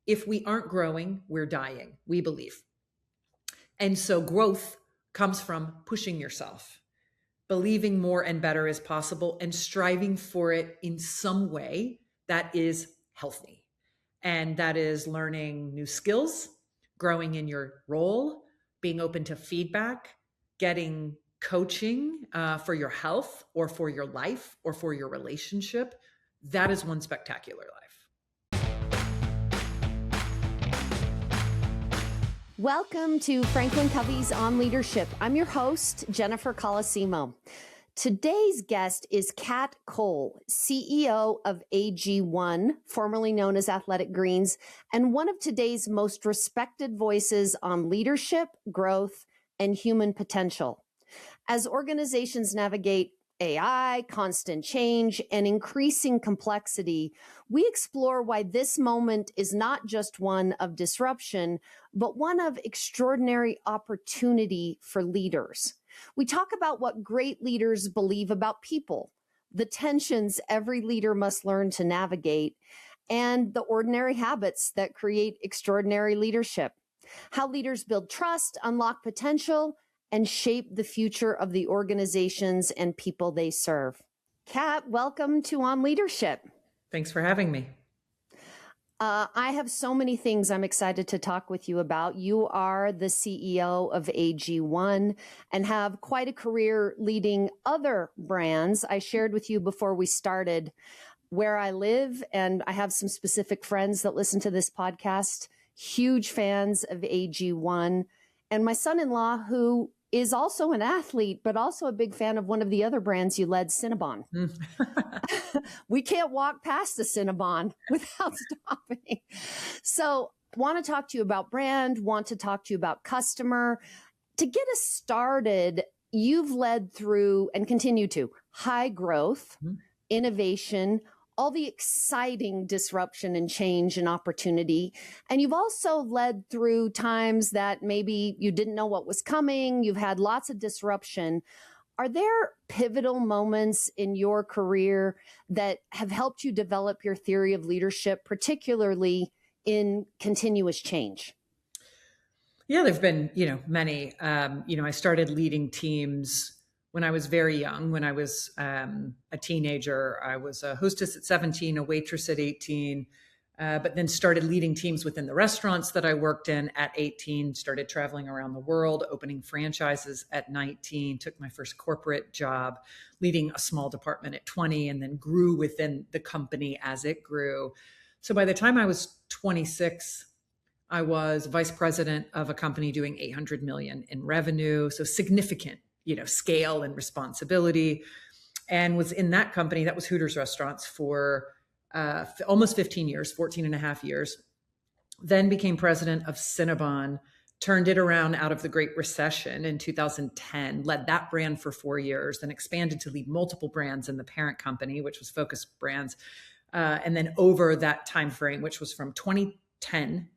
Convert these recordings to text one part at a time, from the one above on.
if we aren't growing, we're dying, we believe. And so growth comes from pushing yourself, believing more and better is possible, and striving for it in some way that is healthy. And that is learning new skills, growing in your role, being open to feedback, getting coaching for your health or for your life or for your relationship. That is one spectacular life. Welcome to Franklin Covey's On Leadership. I'm your host, Jennifer Colosimo. Today's guest is Kat Cole, CEO of AG1, formerly known as Athletic Greens, and one of today's most respected voices on leadership, growth, and human potential. As organizations navigate AI, constant change, and increasing complexity, we explore why this moment is not just one of disruption, but one of extraordinary opportunity for leaders. We talk about what great leaders believe about people, the tensions every leader must learn to navigate, and the ordinary habits that create extraordinary leadership. How leaders build trust, unlock potential, and shape the future of the organizations and people they serve. Kat, welcome to On Leadership. Thanks for having me. I have so many things I'm excited to talk with you about. You are the CEO of AG1 and have quite a career leading other brands. I shared with you before we started where I live, and I have some specific friends that listen to this podcast, huge fans of AG1. And my son-in-law, who is also an athlete, but also a big fan of one of the other brands you led, Cinnabon. We can't walk past the Cinnabon without stopping. So want to talk to you about brand, want to talk to you about customer. To get us started, you've led through and continue to high growth, innovation, all the exciting disruption and change and opportunity. And you've also led through times that maybe you didn't know what was coming. You've had lots of disruption. Are there pivotal moments in your career that have helped you develop your theory of leadership, particularly in continuous change? Yeah, there've been, many. I started leading teams when I was very young. When I was a teenager, I was a hostess at 17, a waitress at 18, but then started leading teams within the restaurants that I worked in at 18, started traveling around the world, opening franchises at 19, took my first corporate job, leading a small department at 20, and then grew within the company as it grew. So by the time I was 26, I was vice president of a company doing 800 million in revenue. So significant scale and responsibility, and was in that company, that was Hooters Restaurants, for almost 15 years, 14 and a half years. Then became president of Cinnabon, turned it around out of the Great Recession in 2010, led that brand for 4 years, then expanded to lead multiple brands in the parent company, which was Focus Brands. And then over that time frame, which was from 2010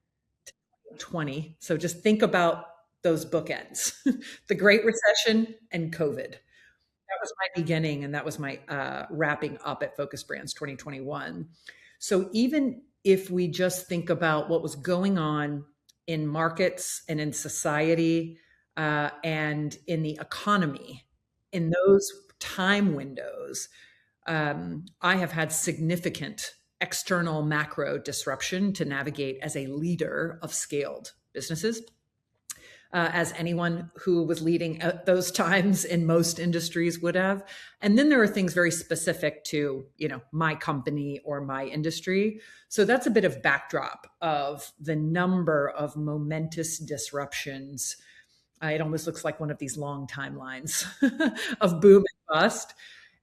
to 2020. So just think about those bookends, the Great Recession and COVID. That was my beginning, and that was my wrapping up at Focus Brands 2021. So even if we just think about what was going on in markets and in society and in the economy, in those time windows, I have had significant external macro disruption to navigate as a leader of scaled businesses. As anyone who was leading at those times in most industries would have. And then there are things very specific to, my company or my industry. So that's a bit of backdrop of the number of momentous disruptions. It almost looks like one of these long timelines of boom and bust.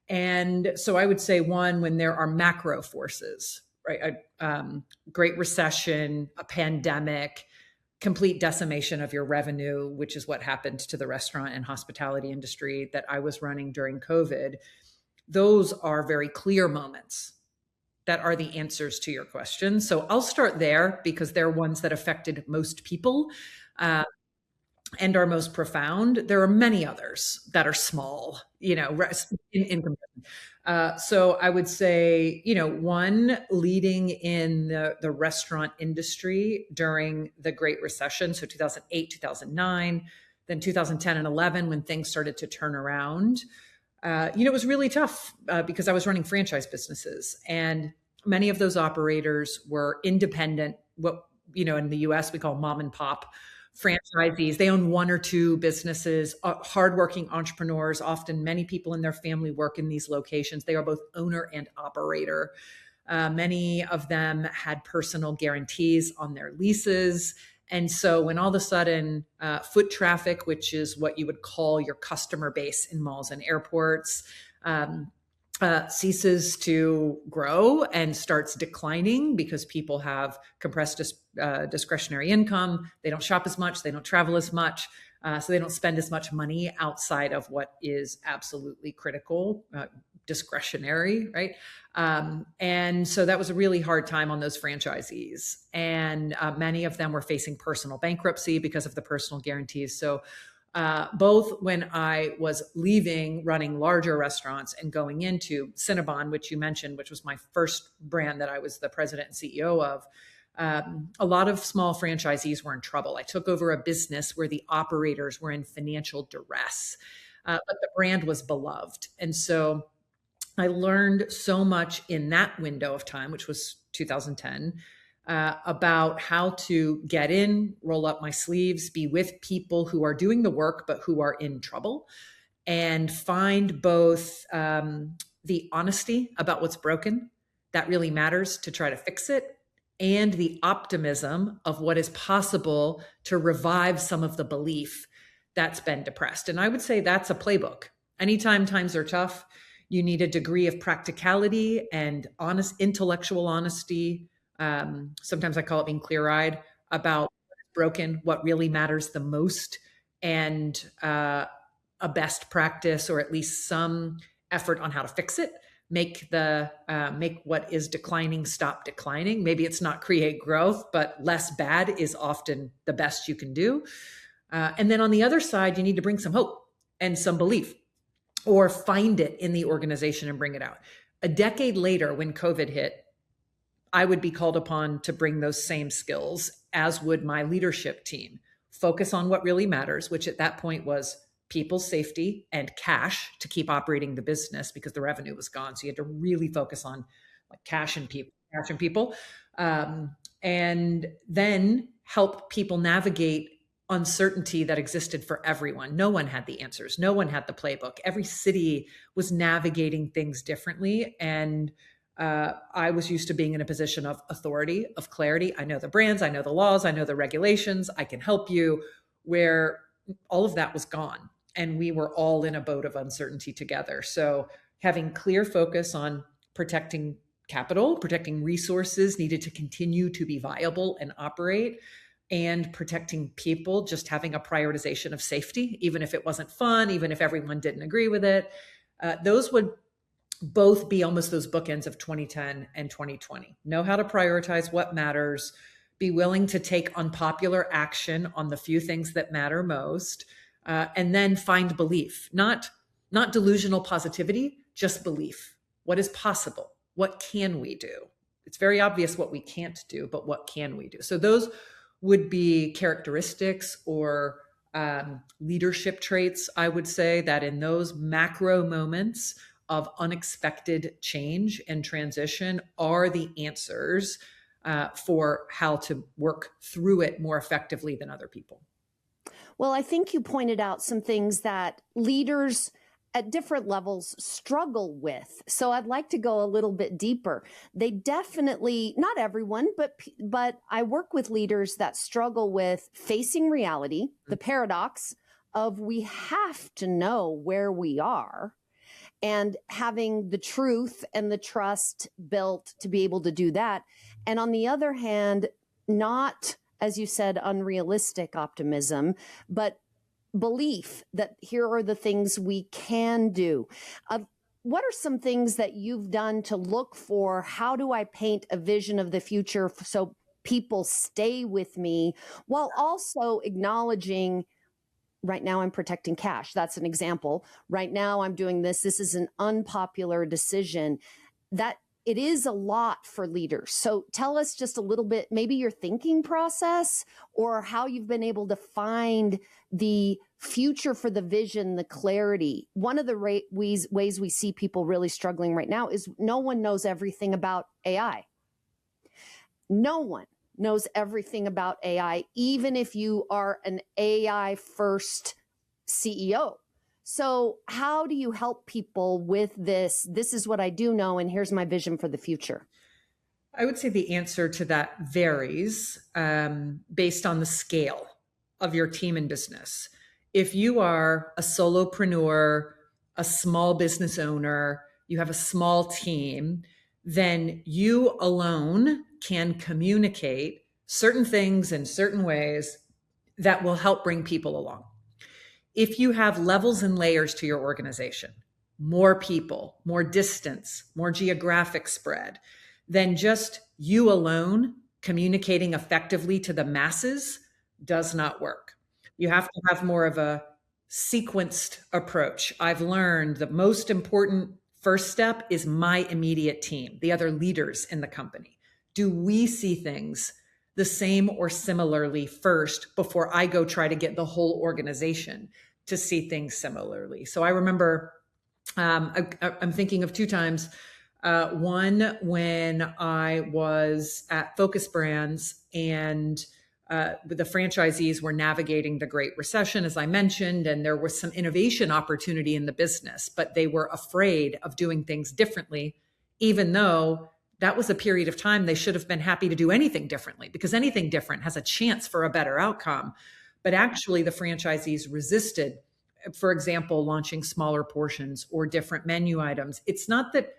And so I would say, one, when there are macro forces, right? Great Recession, a pandemic, complete decimation of your revenue, which is what happened to the restaurant and hospitality industry that I was running during COVID. Those are very clear moments that are the answers to your question. So I'll start there because they're ones that affected most people. and are most profound. There are many others that are small, in comparison. So I would say, one, leading in the restaurant industry during the Great Recession, so 2008, 2009, then 2010 and 11, when things started to turn around. It was really tough because I was running franchise businesses, and many of those operators were independent, what, in the US we call mom and pop franchisees. They own one or two businesses, hardworking entrepreneurs. Often many people in their family work in these locations. They are both owner and operator. Many of them had personal guarantees on their leases. And so when all of a sudden foot traffic, which is what you would call your customer base in malls and airports, ceases to grow and starts declining because people have compressed discretionary income. They don't shop as much. They don't travel as much. So they don't spend as much money outside of what is absolutely critical, discretionary, right? And so that was a really hard time on those franchisees. And many of them were facing personal bankruptcy because of the personal guarantees. So both when I was leaving running larger restaurants and going into Cinnabon, which you mentioned, which was my first brand that I was the president and CEO of, a lot of small franchisees were in trouble. I took over a business where the operators were in financial duress, but the brand was beloved. And so I learned so much in that window of time, which was 2010, about how to get in, roll up my sleeves, be with people who are doing the work, but who are in trouble, and find both the honesty about what's broken that really matters to try to fix it, and the optimism of what is possible to revive some of the belief that's been depressed. And I would say that's a playbook. Anytime times are tough, you need a degree of practicality and intellectual honesty. Sometimes I call it being clear-eyed about what's broken, what really matters the most, and a best practice, or at least some effort on how to fix it. Make what is declining stop declining. Maybe it's not create growth, but less bad is often the best you can do. And then on the other side, you need to bring some hope and some belief, or find it in the organization and bring it out. A decade later, when COVID hit, I would be called upon to bring those same skills, as would my leadership team. Focus on what really matters, which at that point was people's safety and cash to keep operating the business because the revenue was gone. So you had to really focus on like cash and people, and then help people navigate uncertainty that existed for everyone. No one had the answers. No one had the playbook. Every city was navigating things differently. And I was used to being in a position of authority, of clarity. I know the brands, I know the laws, I know the regulations, I can help you, where all of that was gone. And we were all in a boat of uncertainty together. So having clear focus on protecting capital, protecting resources needed to continue to be viable and operate, and protecting people, just having a prioritization of safety, even if it wasn't fun, even if everyone didn't agree with it. Those would both be almost those bookends of 2010 and 2020. Know how to prioritize what matters, be willing to take unpopular action on the few things that matter most, and then find belief, not delusional positivity, just belief. What is possible? What can we do? It's very obvious what we can't do, but what can we do? So those would be characteristics or leadership traits, I would say, that in those macro moments of unexpected change and transition are the answers for how to work through it more effectively than other people. Well, I think you pointed out some things that leaders at different levels struggle with. So I'd like to go a little bit deeper. They definitely, not everyone, but I work with leaders that struggle with facing reality, the paradox of we have to know where we are, and having the truth and the trust built to be able to do that. And on the other hand, not, as you said, unrealistic optimism, but belief that here are the things we can do. What are some things that you've done to look for? How do I paint a vision of the future so people stay with me while also acknowledging Right now, I'm protecting cash. That's an example. Right now, I'm doing this. This is an unpopular decision. That it is a lot for leaders. So tell us just a little bit, maybe your thinking process or how you've been able to find the future for the vision, the clarity. One of the ways we see people really struggling right now is no one knows everything about AI. No one knows everything about AI, even if you are an AI first CEO. So, how do you help people with this? This is what I do know, and here's my vision for the future. I would say the answer to that varies based on the scale of your team and business. If you are a solopreneur, a small business owner, you have a small team, then you alone can communicate certain things in certain ways that will help bring people along. If you have levels and layers to your organization, more people, more distance, more geographic spread, then just you alone communicating effectively to the masses does not work. You have to have more of a sequenced approach. I've learned the most important first step is my immediate team, the other leaders in the company. Do we see things the same or similarly first before I go try to get the whole organization to see things similarly? So I remember I'm thinking of two times. One, when I was at Focus Brands and the franchisees were navigating the Great Recession, as I mentioned, and there was some innovation opportunity in the business, but they were afraid of doing things differently, even though that was a period of time they should have been happy to do anything differently because anything different has a chance for a better outcome. But actually, the franchisees resisted, for example, launching smaller portions or different menu items. It's not that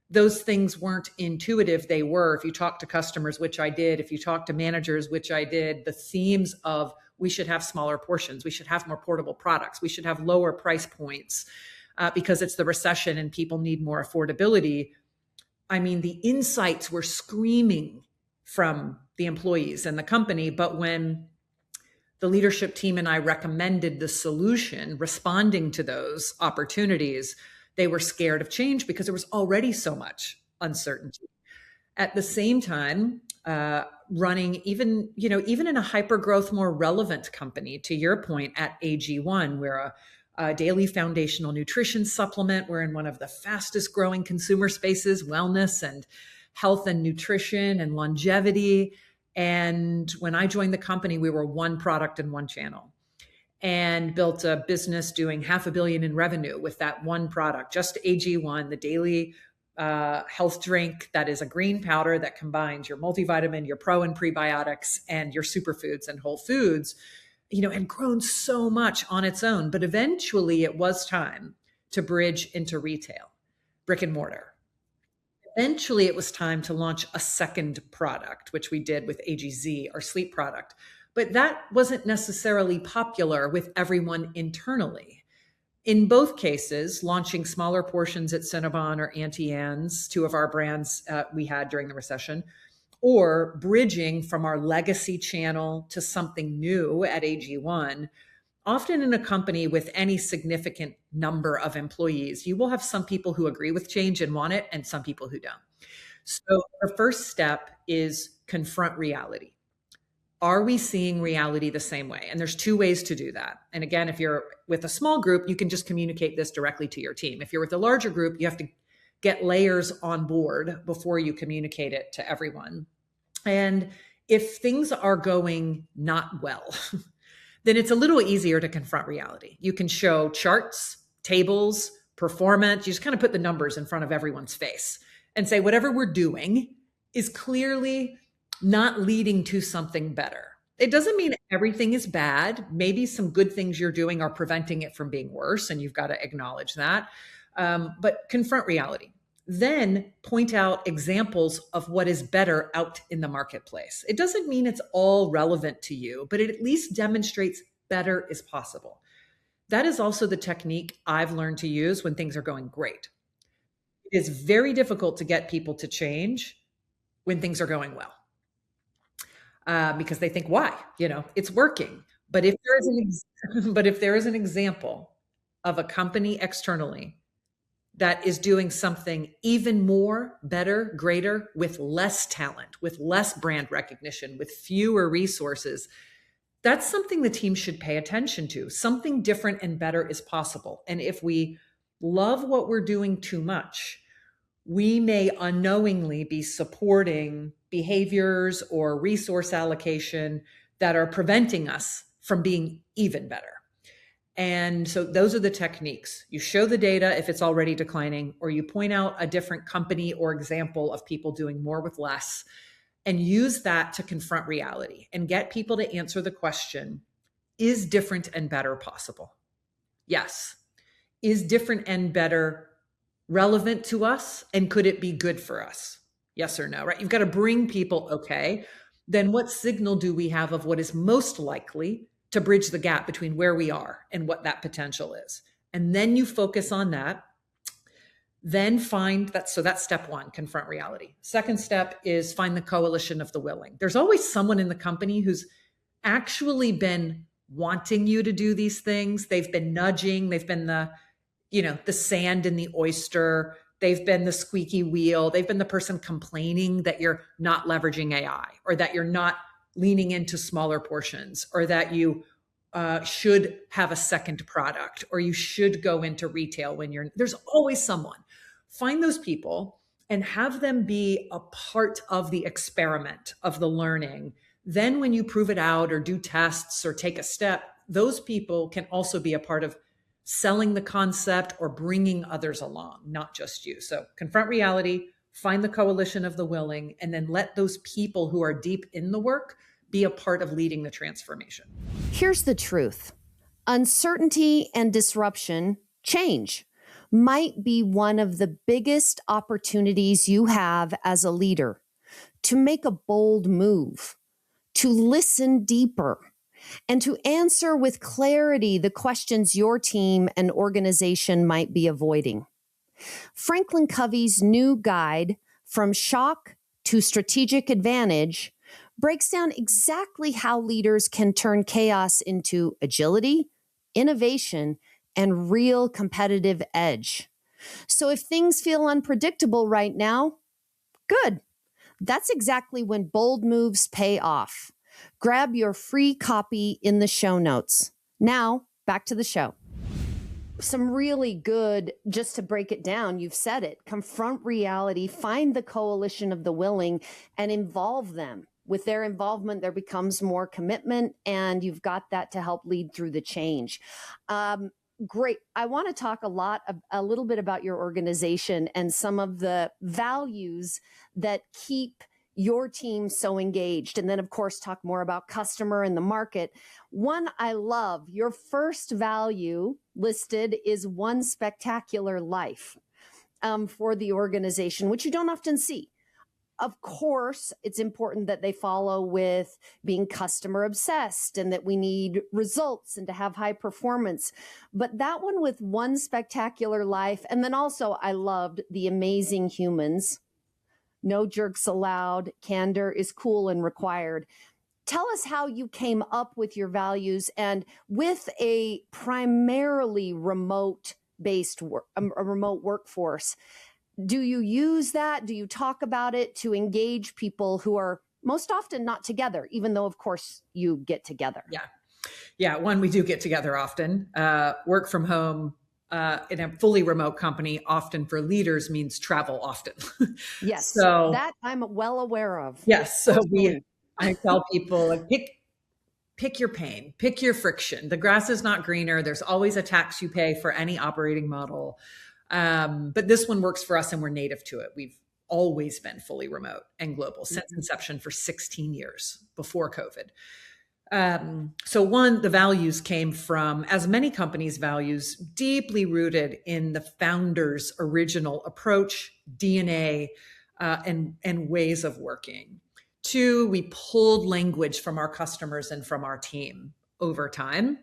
those things weren't intuitive. They were. If you talk to customers, which I did, if you talk to managers, which I did, the themes of we should have smaller portions, we should have more portable products, we should have lower price points because it's the recession and people need more affordability. I mean, the insights were screaming from the employees and the company, but when the leadership team and I recommended the solution, responding to those opportunities, they were scared of change because there was already so much uncertainty. At the same time, running even in a hyper growth, more relevant company, to your point, at AG1, we're a daily foundational nutrition supplement. We're in one of the fastest growing consumer spaces, wellness and health and nutrition and longevity. And when I joined the company, we were one product and one channel, and built a business doing $500 million in revenue with that one product, just AG1, the daily health drink that is a green powder that combines your multivitamin, your pro and prebiotics, and your superfoods and whole foods, had grown so much on its own. But eventually it was time to bridge into retail, brick and mortar. Eventually it was time to launch a second product, which we did with AGZ, our sleep product. But that wasn't necessarily popular with everyone internally. In both cases, launching smaller portions at Cinnabon or Auntie Anne's, two of our brands we had during the recession, or bridging from our legacy channel to something new at AG1, often in a company with any significant number of employees, you will have some people who agree with change and want it, and some people who don't. So the first step is confront reality. Are we seeing reality the same way? And there's two ways to do that. And again, if you're with a small group, you can just communicate this directly to your team. If you're with a larger group, you have to get layers on board before you communicate it to everyone. And if things are going not well, then it's a little easier to confront reality. You can show charts, tables, performance. You just kind of put the numbers in front of everyone's face and say, whatever we're doing is clearly not leading to something better. It doesn't mean everything is bad. Maybe some good things you're doing are preventing it from being worse, and you've got to acknowledge that. But confront reality. Then point out examples of what is better out in the marketplace. It doesn't mean it's all relevant to you, but it at least demonstrates better is possible. That is also the technique I've learned to use when things are going great. It is very difficult to get people to change when things are going well. Because they think, why? It's working. But if there is but if there is an example of a company externally that is doing something even more, better, greater, with less talent, with less brand recognition, with fewer resources, that's something the team should pay attention to. Something different and better is possible. And if we love what we're doing too much, we may unknowingly be supporting behaviors or resource allocation that are preventing us from being even better. And so those are the techniques. You show the data if it's already declining, or you point out a different company or example of people doing more with less, and use that to confront reality and get people to answer the question, is different and better possible? Yes. Is different and better relevant to us? And could it be good for us? Yes or no, right? You've got to bring people, okay, then what signal do we have of what is most likely to bridge the gap between where we are and what that potential is? And then you focus on that. Then find that. So that's step one, confront reality. Second step is find the coalition of the willing. There's always someone in the company who's actually been wanting you to do these things. They've been nudging, they've been the sand in the oyster. They've been the squeaky wheel. They've been the person complaining that you're not leveraging AI, or that you're not leaning into smaller portions, or that you should have a second product, or you should go into retail there's always someone. Find those people and have them be a part of the experiment, of the learning. Then when you prove it out or do tests or take a step, those people can also be a part of selling the concept or bringing others along, not just you. So confront reality, find the coalition of the willing, and then let those people who are deep in the work be a part of leading the transformation. Here's the truth. Uncertainty and disruption, change, might be one of the biggest opportunities you have as a leader to make a bold move, to listen deeper, and to answer with clarity the questions your team and organization might be avoiding. Franklin Covey's new guide, From Shock to Strategic Advantage, breaks down exactly how leaders can turn chaos into agility, innovation, and real competitive edge. So if things feel unpredictable right now, good. That's exactly when bold moves pay off. Grab your free copy in the show notes. Now, back to the show. Some really good, just to break it down, you've said it, confront reality, find the coalition of the willing, and involve them. With their involvement, there becomes more commitment, and you've got that to help lead through the change. Great. I want to talk a little bit about your organization and some of the values that keep your team so engaged. And then, of course, talk more about customer and the market. One I love, your first value listed is one spectacular life for the organization, which you don't often see. Of course, it's important that they follow with being customer obsessed and that we need results and to have high performance. But that one with one spectacular life. And then also I loved the amazing humans. No jerks allowed. Candor is cool and required. Tell us how you came up with your values, and with a primarily remote-based a remote workforce. Do you use that? Do you talk about it to engage people who are most often not together, even though, of course, you get together? Yeah. One, we do get together often. Work from home in a fully remote company, often for leaders, means travel often. Yes. So that I'm well aware of. Yes. So I tell people, like, pick your pain, pick your friction. The grass is not greener. There's always a tax you pay for any operating model. But this one works for us and we're native to it. We've always been fully remote and global since inception for 16 years before COVID. So one, the values came from, as many companies' values, deeply rooted in the founder's original approach, DNA, and ways of working. Two, we pulled language from our customers and from our team over time.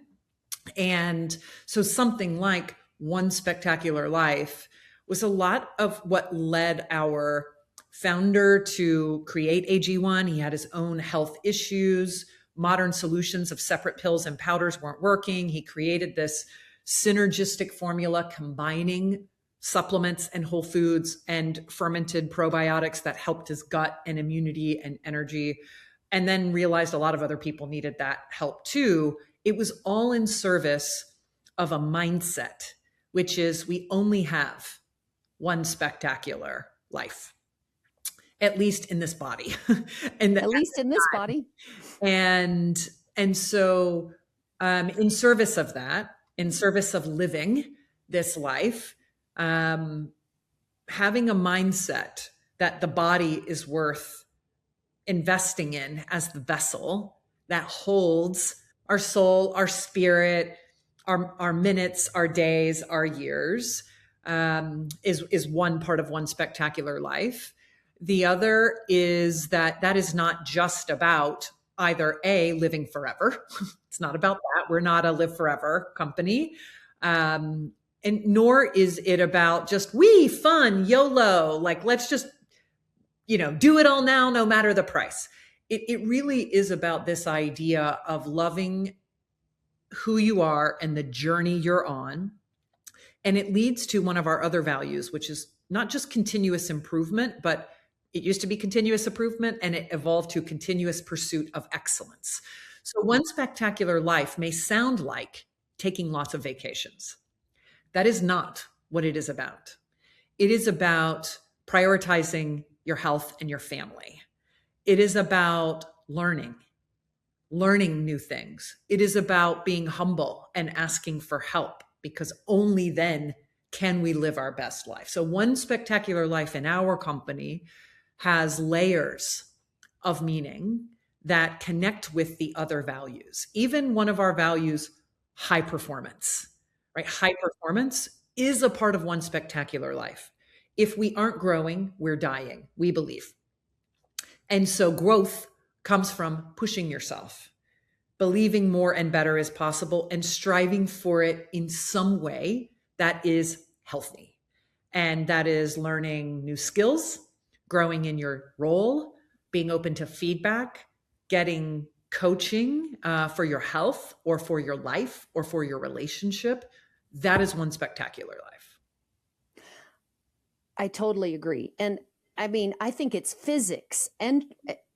And so something like One Spectacular Life was a lot of what led our founder to create AG1. He had his own health issues, modern solutions of separate pills and powders weren't working. He created this synergistic formula combining supplements and whole foods and fermented probiotics that helped his gut and immunity and energy. And then realized a lot of other people needed that help too. It was all in service of a mindset, which is we only have one spectacular life, at least in this body. And At least in this body. and so in service of that, in service of living this life, having a mindset that the body is worth investing in as the vessel that holds our soul, our spirit, our minutes, our days, our years, is one part of One Spectacular Life. The other is that is not just about either A, living forever. It's not about that. We're not a live forever company. And nor is it about just fun, YOLO, like let's just, do it all now, no matter the price. It really is about this idea of loving who you are and the journey you're on. And it leads to one of our other values, which is not just continuous improvement, but it used to be continuous improvement and it evolved to continuous pursuit of excellence. So One Spectacular Life may sound like taking lots of vacations. That is not what it is about. It is about prioritizing your health and your family. It is about learning new things. It is about being humble and asking for help, because only then can we live our best life. So One Spectacular Life in our company has layers of meaning that connect with the other values. Even one of our values, high performance, right? High performance is a part of One Spectacular Life. If we aren't growing, we're dying, we believe. And so growth comes from pushing yourself, believing more and better is possible, and striving for it in some way that is healthy. And that is learning new skills, growing in your role, being open to feedback, getting coaching for your health or for your life or for your relationship. That is One Spectacular Life. I totally agree. And I mean, I think it's physics, and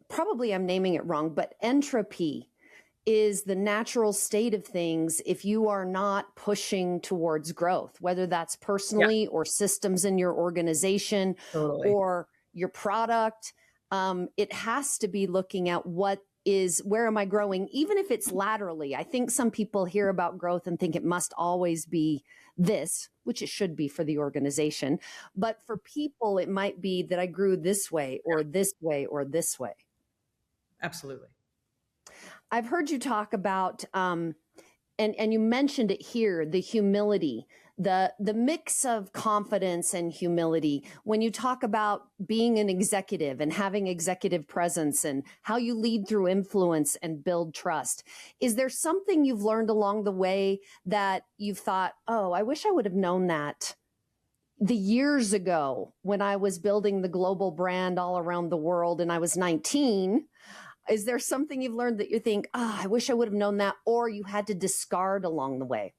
probably I'm naming it wrong, but entropy is the natural state of things if you are not pushing towards growth, whether that's personally or systems in your organization or your product. It has to be looking at where am I growing, even if it's laterally. I think some people hear about growth and think it must always be this, which it should be for the organization. But for people, it might be that I grew this way or this way or this way. Absolutely. I've heard you talk about, and you mentioned it here, the humility, the mix of confidence and humility. When you talk about being an executive and having executive presence and how you lead through influence and build trust, is there something you've learned along the way that you've thought, oh, I wish I would have known that the years ago when I was building the global brand all around the world and I was 19? Is there something you've learned that you think, I wish I would have known that, or you had to discard along the way?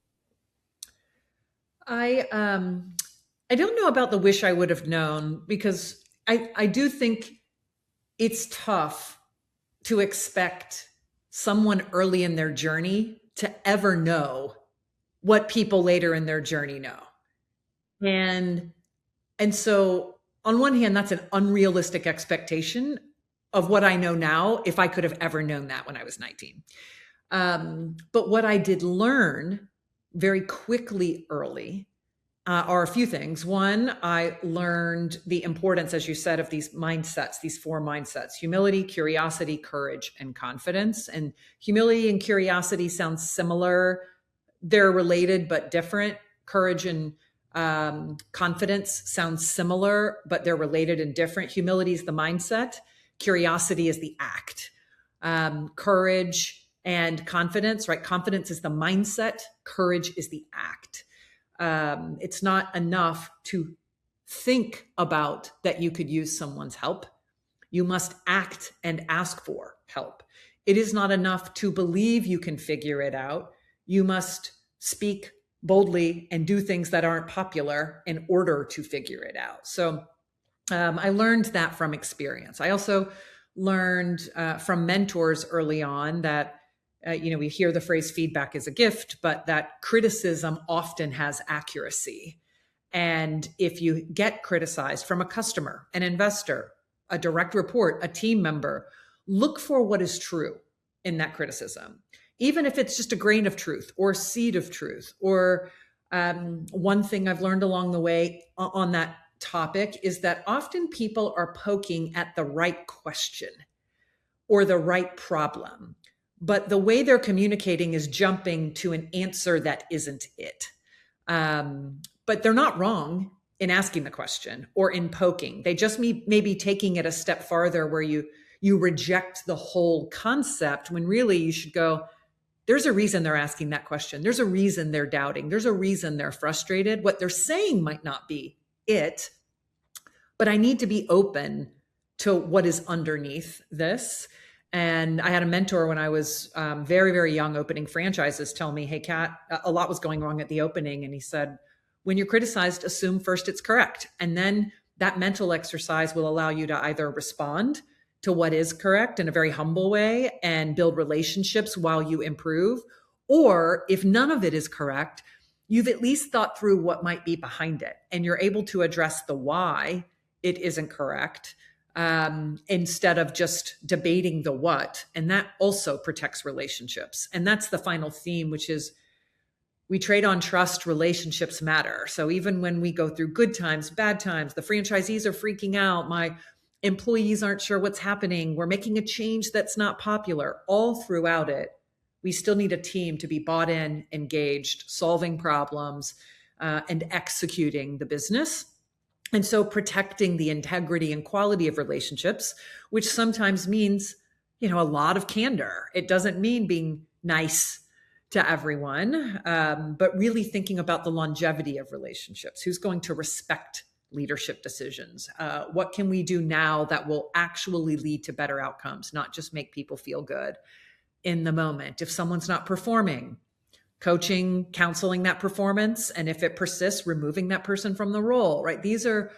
I don't know about the wish I would have known, because I do think it's tough to expect someone early in their journey to ever know what people later in their journey know. And so on one hand, that's an unrealistic expectation of what I know now, if I could have ever known that when I was 19. But what I did learn very quickly early are a few things. One, I learned the importance, as you said, of these mindsets, these 4 mindsets: humility, curiosity, courage, and confidence. And humility and curiosity sound similar. They're related, but different. Courage and confidence sound similar, but they're related and different. Humility is the mindset. Curiosity is the act. Courage and confidence, right? Confidence is the mindset. Courage is the act. It's not enough to think about that you could use someone's help. You must act and ask for help. It is not enough to believe you can figure it out. You must speak boldly and do things that aren't popular in order to figure it out. So I learned that from experience. I also learned from mentors early on that, we hear the phrase feedback is a gift, but that criticism often has accuracy. And if you get criticized from a customer, an investor, a direct report, a team member, look for what is true in that criticism, even if it's just a grain of truth or a seed of truth. Or one thing I've learned along the way on that topic is that often people are poking at the right question or the right problem, but the way they're communicating is jumping to an answer that isn't it. But they're not wrong in asking the question or in poking. They just may be taking it a step farther where you reject the whole concept when really you should go, there's a reason they're asking that question. There's a reason they're doubting. There's a reason they're frustrated. What they're saying might not be it, but I need to be open to what is underneath this. And I had a mentor when I was very, very young opening franchises tell me, hey, Kat, a lot was going wrong at the opening. And he said, when you're criticized, assume first it's correct. And then that mental exercise will allow you to either respond to what is correct in a very humble way and build relationships while you improve. Or if none of it is correct, you've at least thought through what might be behind it. And you're able to address the why it isn't correct instead of just debating the what. And that also protects relationships. And that's the final theme, which is we trade on trust, relationships matter. So even when we go through good times, bad times, the franchisees are freaking out, my employees aren't sure what's happening, we're making a change that's not popular, all throughout it, we still need a team to be bought in, engaged, solving problems, and executing the business. And so protecting the integrity and quality of relationships, which sometimes means, a lot of candor. It doesn't mean being nice to everyone, but really thinking about the longevity of relationships. Who's going to respect leadership decisions? What can we do now that will actually lead to better outcomes, not just make people feel good in the moment? If someone's not performing, coaching, counseling that performance, and if it persists, removing that person from the role, right? These are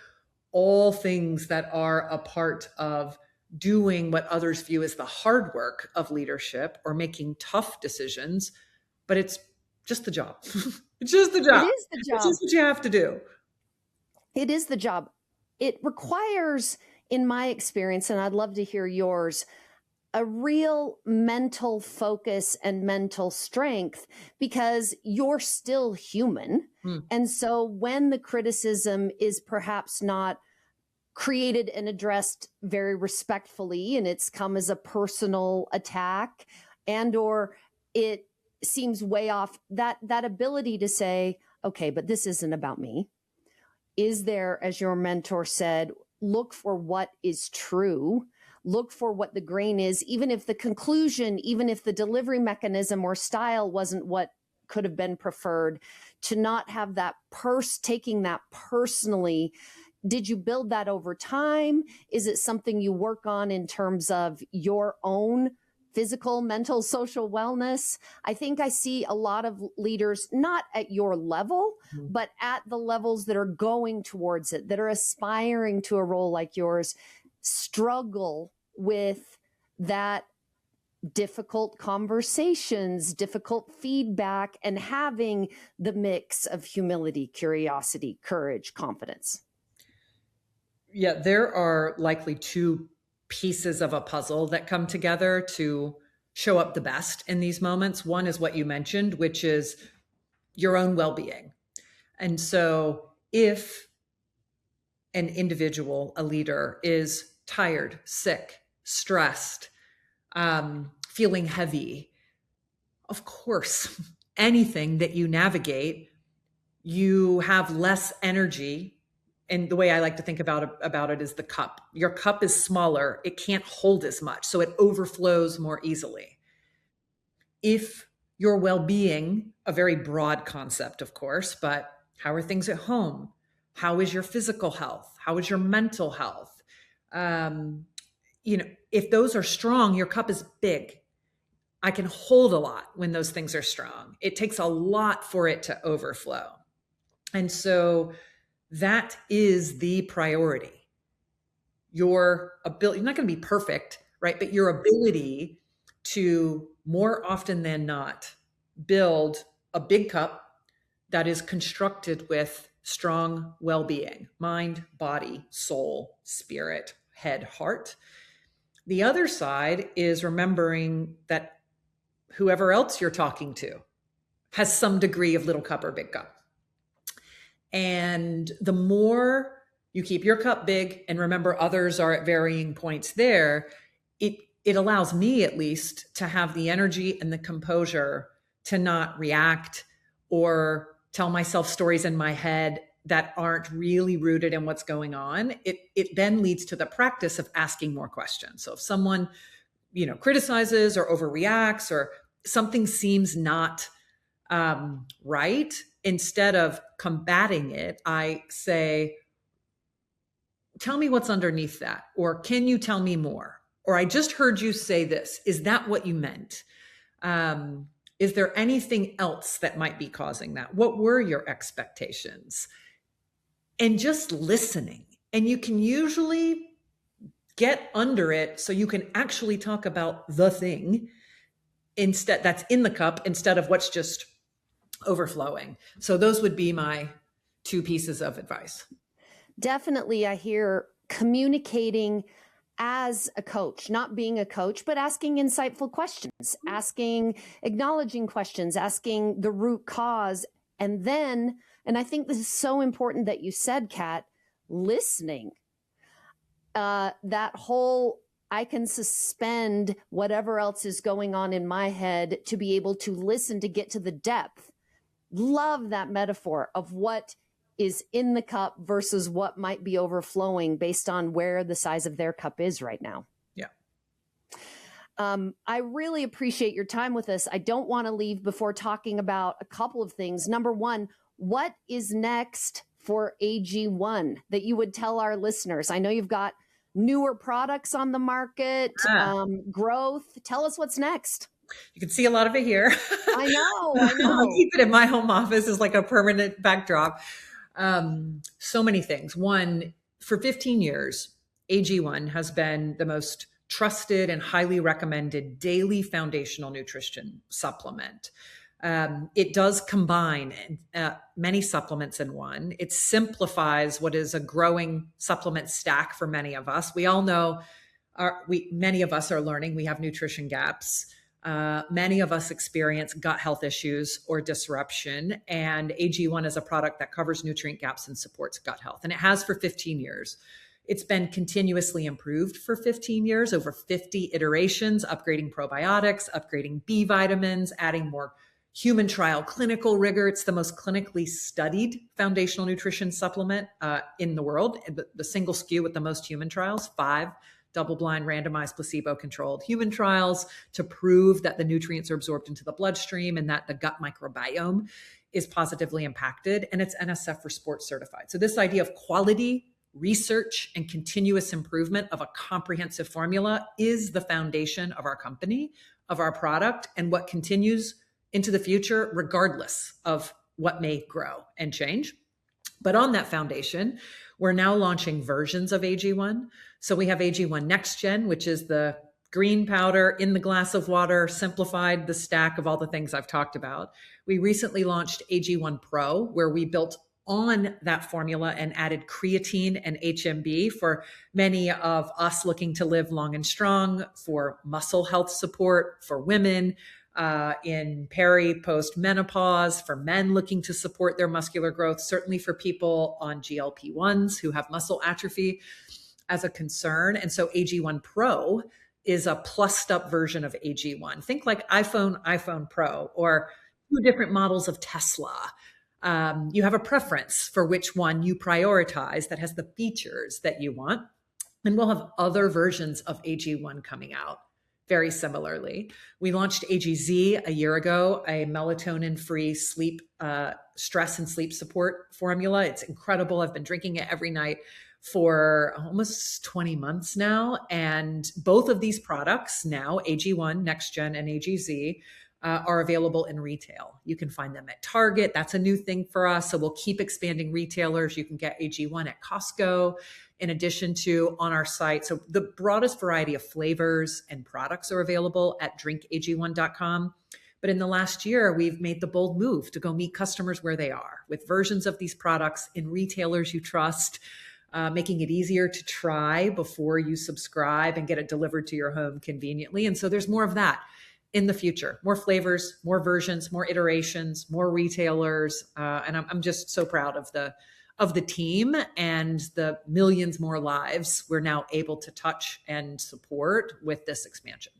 all things that are a part of doing what others view as the hard work of leadership or making tough decisions, but it's just the job. It's just the job. It is the job. It's just what you have to do. It is the job. It requires, in my experience, and I'd love to hear yours, a real mental focus and mental strength because you're still human. And so when the criticism is perhaps not created and addressed very respectfully and it's come as a personal attack and or it seems way off, that ability to say, okay, but this isn't about me. Is there, as your mentor said, look for what is true, look for what the grain is, even if the conclusion, even if the delivery mechanism or style wasn't what could have been preferred, to not have that taking that personally. Did you build that over time? Is it something you work on in terms of your own physical, mental, social wellness? I think I see a lot of leaders, not at your level, but at the levels that are going towards it, that are aspiring to a role like yours, struggle with that difficult conversations, difficult feedback, and having the mix of humility, curiosity, courage, confidence. Yeah, there are likely two pieces of a puzzle that come together to show up the best in these moments. One is what you mentioned, which is your own well-being. And so if an individual, a leader, is tired, sick, stressed, feeling heavy, of course, anything that you navigate, you have less energy. And the way I like to think about it is the cup. Your cup is smaller. It can't hold as much. So it overflows more easily. If your well-being, a very broad concept, of course, but how are things at home? How is your physical health? How is your mental health? If those are strong, your cup is big. I can hold a lot when those things are strong. It takes a lot for it to overflow. And so that is the priority. Your ability, you're not going to be perfect, right? But your ability to more often than not build a big cup that is constructed with strong well being, mind, body, soul, spirit, head, heart. The other side is remembering that whoever else you're talking to has some degree of little cup or big cup. And the more you keep your cup big and remember others are at varying points there, it allows me at least to have the energy and the composure to not react or tell myself stories in my head that aren't really rooted in what's going on. It then leads to the practice of asking more questions. So if someone, criticizes or overreacts or something seems not right, instead of combating it, I say, tell me what's underneath that. Or can you tell me more? Or I just heard you say this. Is that what you meant? Is there anything else that might be causing that? What were your expectations? And just listening. And you can usually get under it so you can actually talk about the thing instead that's in the cup instead of what's just overflowing. So those would be my two pieces of advice. Definitely, I hear communicating as a coach, not being a coach, but asking insightful questions, acknowledging questions, asking the root cause. And then, and I think this is so important that you said, Kat, listening. That whole, I can suspend whatever else is going on in my head to be able to listen to get to the depth. Love that metaphor of what is in the cup versus what might be overflowing based on where the size of their cup is right now. Yeah. I really appreciate your time with us. I don't want to leave before talking about a couple of things. Number one, what is next for AG1 that you would tell our listeners? I know you've got newer products on the market, growth. Tell us what's next. You can see a lot of it here. I know. I'll keep it in my home office as like a permanent backdrop. So many things. One, for 15 years, AG1 has been the most trusted and highly recommended daily foundational nutrition supplement. It does combine many supplements in one. It simplifies what is a growing supplement stack for many of us. We all know many of us are learning we have nutrition gaps. Many of us experience gut health issues or disruption, and AG1 is a product that covers nutrient gaps and supports gut health. And it has for 15 years. It's been continuously improved for 15 years, over 50 iterations, upgrading probiotics, upgrading B vitamins, adding more human trial clinical rigor. It's the most clinically studied foundational nutrition supplement in the world. The single SKU with the most human trials, 5 double-blind, randomized, placebo-controlled human trials to prove that the nutrients are absorbed into the bloodstream and that the gut microbiome is positively impacted. And it's NSF for sports certified. So this idea of quality, research, and continuous improvement of a comprehensive formula is the foundation of our company, of our product, and what continues into the future, regardless of what may grow and change. But on that foundation, we're now launching versions of AG1. So we have AG1 Next Gen, which is the green powder in the glass of water, simplified the stack of all the things I've talked about. We recently launched AG1 Pro, where we built on that formula and added creatine and HMB for many of us looking to live long and strong, for muscle health support for women, in post menopause, for men looking to support their muscular growth, certainly for people on GLP-1s who have muscle atrophy as a concern. And so AG1 Pro is a plussed up version of AG1. Think like iPhone Pro, or 2 different models of Tesla. You have a preference for which one you prioritize that has the features that you want. And we'll have other versions of AG1 coming out very similarly. We launched AGZ a year ago, a melatonin-free sleep, stress and sleep support formula. It's incredible. I've been drinking it every night for almost 20 months now. And both of these products now, AG1, Next Gen, and AGZ, are available in retail. You can find them at Target. That's a new thing for us. So we'll keep expanding retailers. You can get AG1 at Costco, in addition to on our site. So the broadest variety of flavors and products are available at drinkag1.com. But in the last year, we've made the bold move to go meet customers where they are with versions of these products in retailers you trust, making it easier to try before you subscribe and get it delivered to your home conveniently. And so there's more of that in the future, more flavors, more versions, more iterations, more retailers. And I'm just so proud of the team and the millions more lives we're now able to touch and support with this expansion.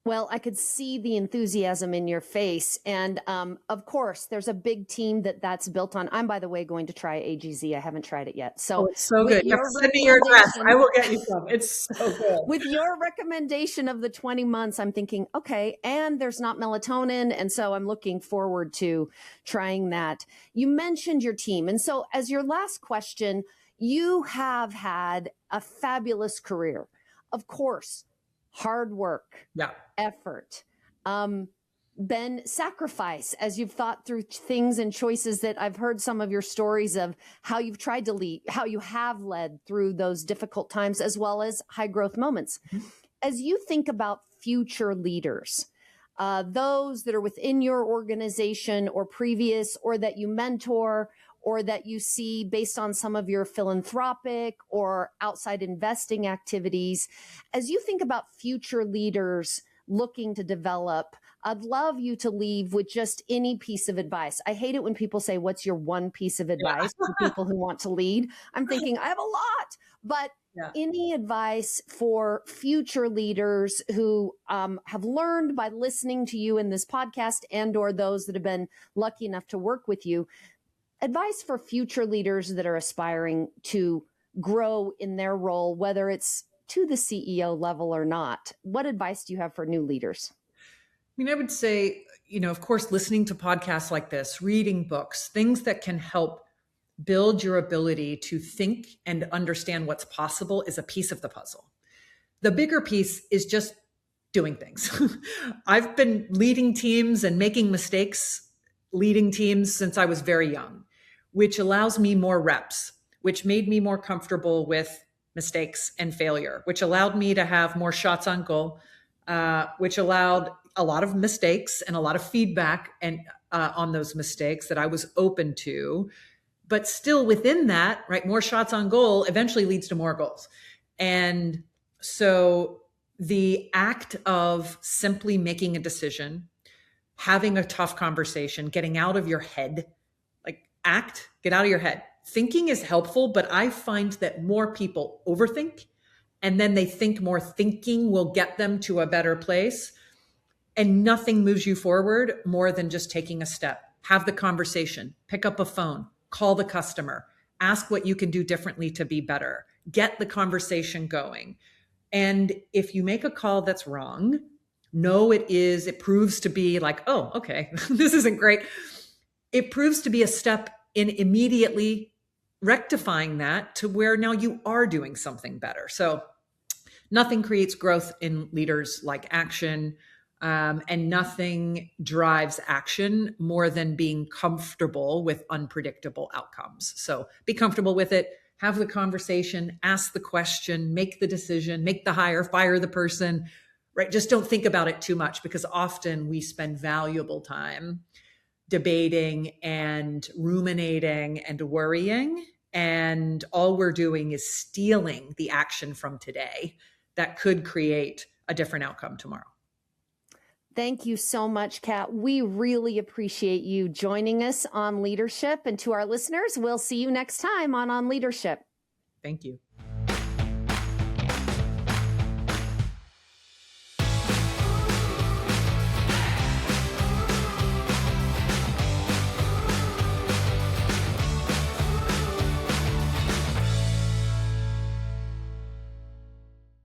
Well, I could see the enthusiasm in your face. And of course, there's a big team that's built on. I'm, by the way, going to try AGZ. I haven't tried it yet. So it's so good. You have to send me your address. I will get you some. It's so good. With your recommendation of the 20 months, I'm thinking, okay, and there's not melatonin. And so I'm looking forward to trying that. You mentioned your team. And so as your last question, you have had a fabulous career. Of course, hard work, effort, been sacrifice as you've thought through things and choices that I've heard some of your stories of how you've tried to lead, how you have led through those difficult times, as well as high growth moments. Mm-hmm. As you think about future leaders, those that are within your organization or previous, or that you mentor, or that you see based on some of your philanthropic or outside investing activities, as you think about future leaders looking to develop, I'd love you to leave with just any piece of advice. I hate it when people say, what's your one piece of advice for people who want to lead? I'm thinking, I have a lot, but any advice for future leaders who have learned by listening to you in this podcast, and or those that have been lucky enough to work with you, advice for future leaders that are aspiring to grow in their role, whether it's to the CEO level or not. What advice do you have for new leaders? I mean, I would say, of course, listening to podcasts like this, reading books, things that can help build your ability to think and understand what's possible is a piece of the puzzle. The bigger piece is just doing things. I've been leading teams and making mistakes, leading teams since I was very young, which allows me more reps, which made me more comfortable with mistakes and failure, which allowed me to have more shots on goal, which allowed a lot of mistakes and a lot of feedback and on those mistakes that I was open to. But still within that, right, more shots on goal eventually leads to more goals. And so the act of simply making a decision, having a tough conversation, getting out of your head, get out of your head. Thinking is helpful, but I find that more people overthink, and then they think more thinking will get them to a better place. And nothing moves you forward more than just taking a step. Have the conversation, pick up a phone, call the customer, ask what you can do differently to be better, get the conversation going. And if you make a call that's wrong, it proves to be like, oh, okay, this isn't great. It proves to be a step in immediately rectifying that to where now you are doing something better. So nothing creates growth in leaders like action, and nothing drives action more than being comfortable with unpredictable outcomes. So be comfortable with it, have the conversation, ask the question, make the decision, make the hire, fire the person, right? Just don't think about it too much, because often we spend valuable time debating and ruminating and worrying. And all we're doing is stealing the action from today that could create a different outcome tomorrow. Thank you so much, Kat. We really appreciate you joining us on Leadership. And to our listeners, we'll see you next time on Leadership. Thank you.